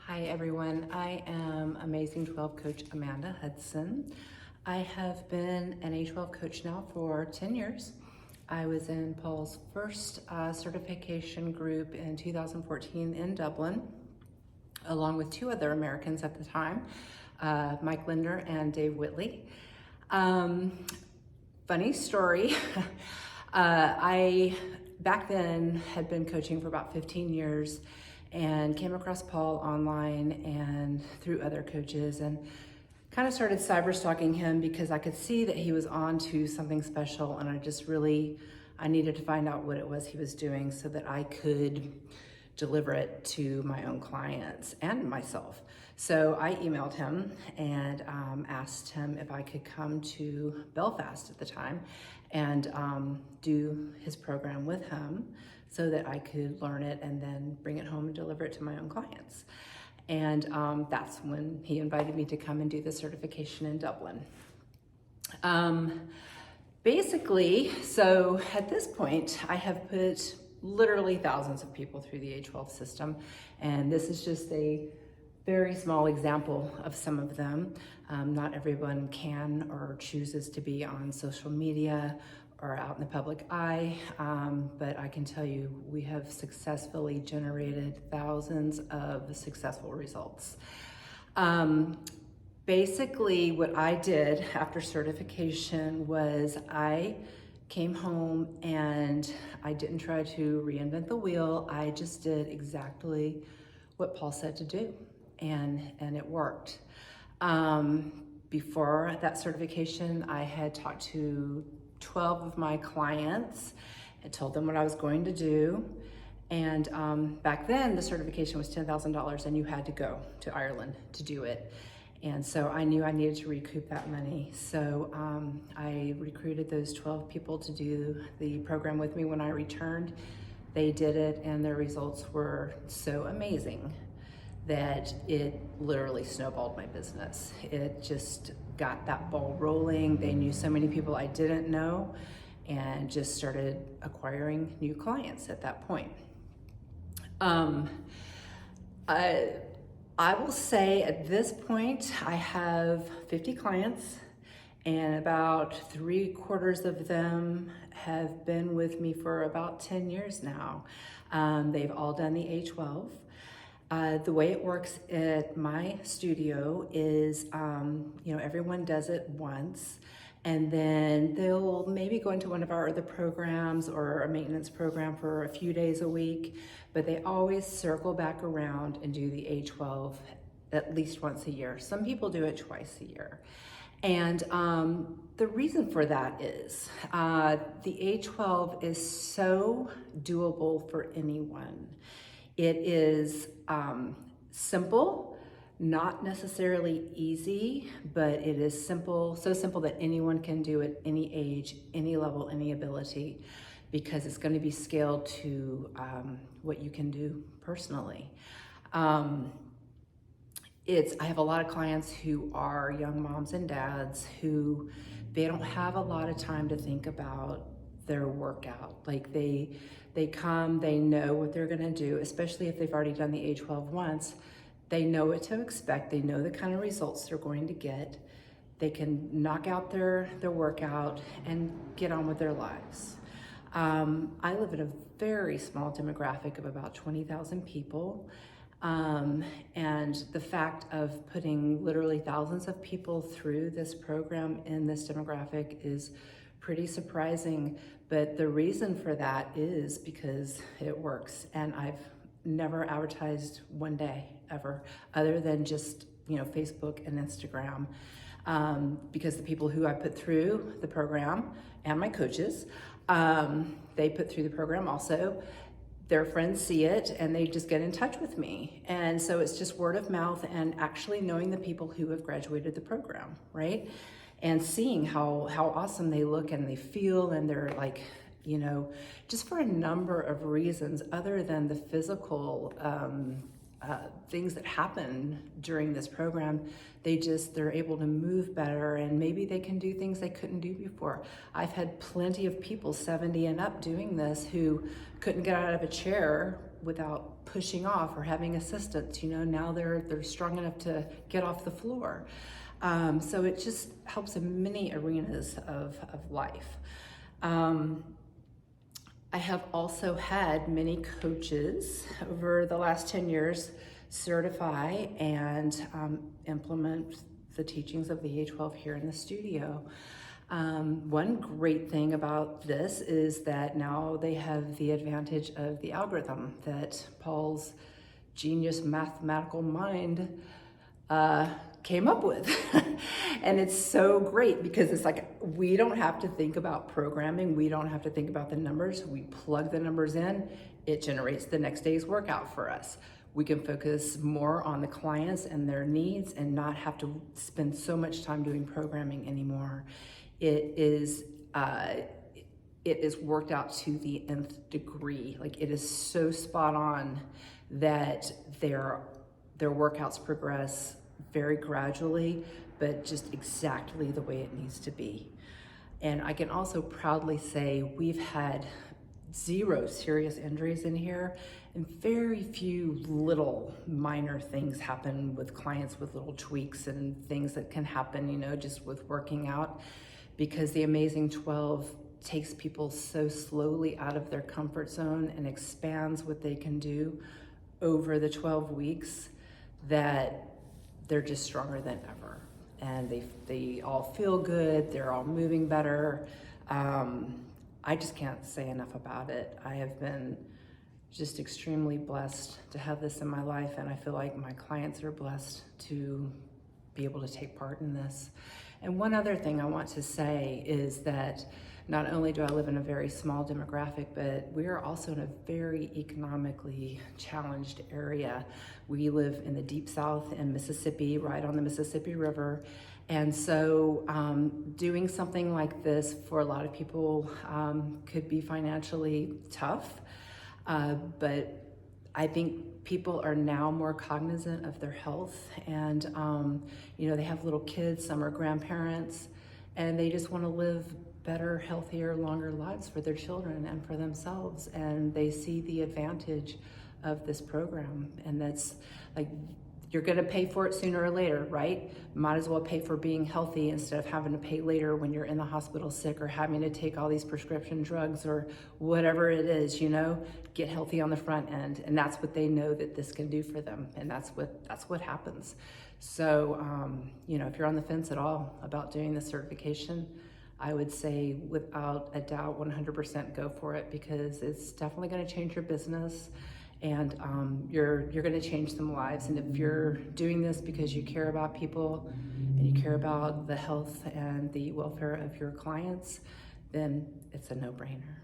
Hi everyone, I am Amazing 12 coach Amanda Hudson. I have been an A12 coach now for 10 years. I was in Paul's first certification group in 2014 in Dublin, along with two other Americans at the time, Mike Linder and Dave Whitley. Funny story, I back then had been coaching for about 15 years and came across Paul online and through other coaches and kind of started cyber stalking him because I could see that he was on to something special, and I needed to find out what it was he was doing so that I could deliver it to my own clients and myself. So I emailed him and asked him if I could come to Belfast at the time and do his program with him so that I could learn it and then bring it home and deliver it to my own clients. And that's when he invited me to come and do the certification in Dublin. Basically, so at this point, I have put literally thousands of people through the A12 system, and this is just a very small example of some of them. Not everyone can or chooses to be on social media or out in the public eye, but I can tell you we have successfully generated thousands of successful results. Basically, what I did after certification was I came home and I didn't try to reinvent the wheel. I just did exactly what Paul said to do, and it worked. Before that certification, I had talked to 12 of my clients and told them what I was going to do. And back then, the certification was $10,000 and you had to go to Ireland to do it. And so I knew I needed to recoup that money. So I recruited those 12 people to do the program with me when I returned. They did it and their results were so amazing that it literally snowballed my business. It just got that ball rolling. They knew so many people I didn't know and just started acquiring new clients at that point. I will say at this point, I have 50 clients and about 3/4 of them have been with me for about 10 years now. They've all done the A12. The way it works at my studio is, everyone does it once, and then they'll maybe go into one of our other programs or a maintenance program for a few days a week, but they always circle back around and do the A12 at least once a year. Some people do it twice a year. And the reason for that is the A12 is so doable for anyone. It is simple, not necessarily easy, but it is simple, so simple that anyone can do it, any age, any level, any ability, because it's going to be scaled to what you can do personally. I have a lot of clients who are young moms and dads who they don't have a lot of time to think about their workout. Like they come, they know what they're gonna do, especially if they've already done the A12 once. They know what to expect. They know the kind of results they're going to get. They can knock out their workout and get on with their lives. I live in a very small demographic of about 20,000 people. And the fact of putting literally thousands of people through this program in this demographic is pretty surprising, but the reason for that is because it works, and I've never advertised one day ever, other than just Facebook and Instagram, because the people who I put through the program and my coaches, they put through the program also. Their friends see it and they just get in touch with me. And so it's just word of mouth and actually knowing the people who have graduated the program, right? And seeing how awesome they look and they feel, and they're like, just for a number of reasons other than the physical things that happen during this program, they're able to move better, and maybe they can do things they couldn't do before. I've had plenty of people 70 and up doing this who couldn't get out of a chair without pushing off or having assistance. Now they're strong enough to get off the floor. So it just helps in many arenas of life. I have also had many coaches over the last 10 years certify and implement the teachings of the A12 here in the studio. One great thing about this is that now they have the advantage of the algorithm that Paul's genius mathematical mind came up with. And it's so great because it's like, we don't have to think about programming. We don't have to think about the numbers. We plug the numbers in, it generates the next day's workout for us. We can focus more on the clients and their needs and not have to spend so much time doing programming anymore. It is worked out to the nth degree. Like, it is so spot on that their workouts progress very gradually, but just exactly the way it needs to be. And I can also proudly say we've had 0 serious injuries in here, and very few little minor things happen with clients with little tweaks and things that can happen, just with working out, because the Amazing 12 takes people so slowly out of their comfort zone and expands what they can do over the 12 weeks that they're just stronger than ever. And they all feel good, they're all moving better. I just can't say enough about it. I have been just extremely blessed to have this in my life, and I feel like my clients are blessed to be able to take part in this. And one other thing I want to say is that not only do I live in a very small demographic, but we are also in a very economically challenged area. We live in the deep south in Mississippi, right on the Mississippi River. And so doing something like this for a lot of people could be financially tough. But I think people are now more cognizant of their health, and they have little kids, some are grandparents, and they just want to live better, healthier, longer lives for their children and for themselves. And they see the advantage of this program. And that's like, you're gonna pay for it sooner or later, right? Might as well pay for being healthy instead of having to pay later when you're in the hospital sick or having to take all these prescription drugs or whatever it is, get healthy on the front end. And that's what they know that this can do for them. And that's what happens. So, if you're on the fence at all about doing the certification, I would say without a doubt, 100% go for it, because it's definitely going to change your business, and you're going to change some lives. And if you're doing this because you care about people and you care about the health and the welfare of your clients, then it's a no-brainer.